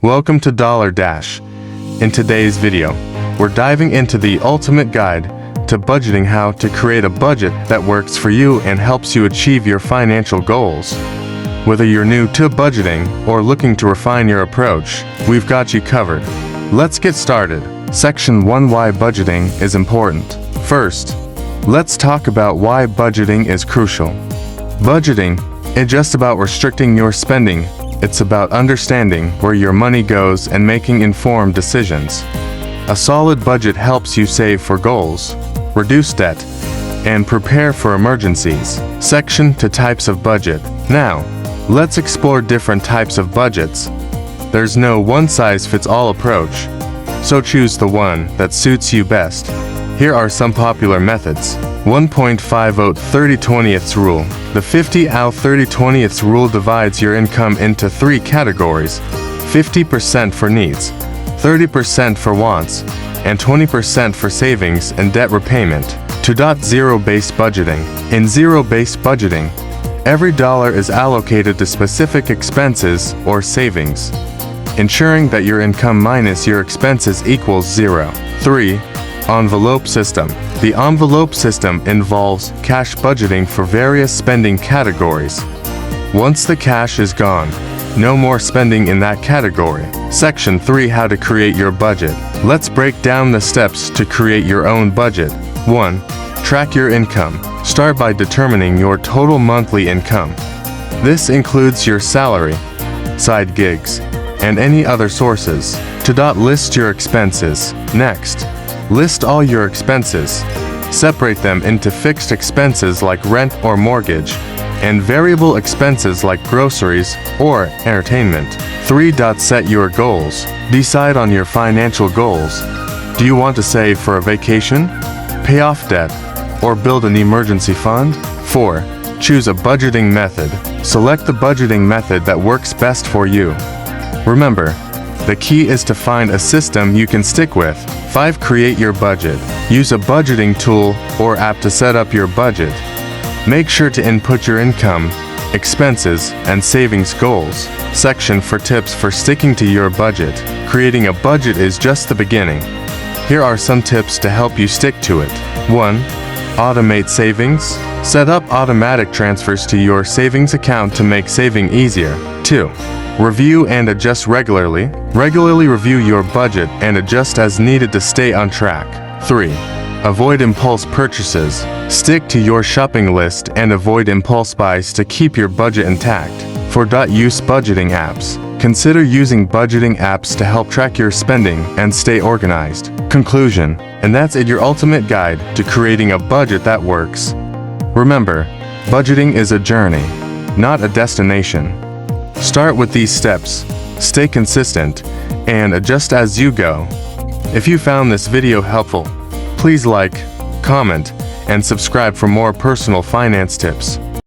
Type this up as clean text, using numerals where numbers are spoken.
Welcome to Dollar Dash. In today's video, we're diving into the ultimate guide to budgeting, how to create a budget that works for you and helps you achieve your financial goals. Whether you're new to budgeting or looking to refine your approach, we've got you covered. Let's get started. Section 1: Why budgeting is important. First, let's talk about why budgeting is crucial. Budgeting isn't just about restricting your spending. It's about understanding where your money goes and making informed decisions. A solid budget helps you save for goals, reduce debt, and prepare for emergencies. Section 2: Types of budget. Now, let's explore different types of budgets. There's no one-size-fits-all approach, so choose the one that suits you best. Here are some popular methods. 1.50 30/20 rule. The 50/30/20 rule divides your income into three categories: 50% for needs, 30% for wants, and 20% for savings and debt repayment. 2.0 Based budgeting. In zero-based budgeting, every dollar is allocated to specific expenses or savings, ensuring that your income minus your expenses equals zero. 3. Envelope system. The envelope system involves cash budgeting for various spending categories. Once the cash is gone, no more spending in that category. Section 3: How to create your budget. Let's break down the steps to create your own budget. 1. Track your income. Start by determining your total monthly income. This includes your salary, side gigs, and any other sources. 2. List your expenses. Next, list all your expenses. Separate them into fixed expenses like rent or mortgage, and variable expenses like groceries or entertainment. 3. Set your goals. Decide on your financial goals. Do you want to save for a vacation, pay off debt, or build an emergency fund? 4. Choose a budgeting method. Select the budgeting method that works best for you. Remember, the key is to find a system you can stick with. 5. Create your budget. Use a budgeting tool or app to set up your budget. Make sure to input your income, expenses, and savings goals. Section 4: Tips for sticking to your budget. Creating a budget is just the beginning. Here are some tips to help you stick to it. 1. Automate savings. Set up automatic transfers to your savings account to make saving easier. 2. Review and adjust regularly. Regularly review your budget and adjust as needed to stay on track. 3. Avoid impulse purchases. Stick to your shopping list and avoid impulse buys to keep your budget intact. 4. Use budgeting apps. Consider using budgeting apps to help track your spending and stay organized. Conclusion. And that's it, your ultimate guide to creating a budget that works. Remember, budgeting is a journey, not a destination. Start with these steps, stay consistent, and adjust as you go. If you found this video helpful, please like, comment, and subscribe for more personal finance tips.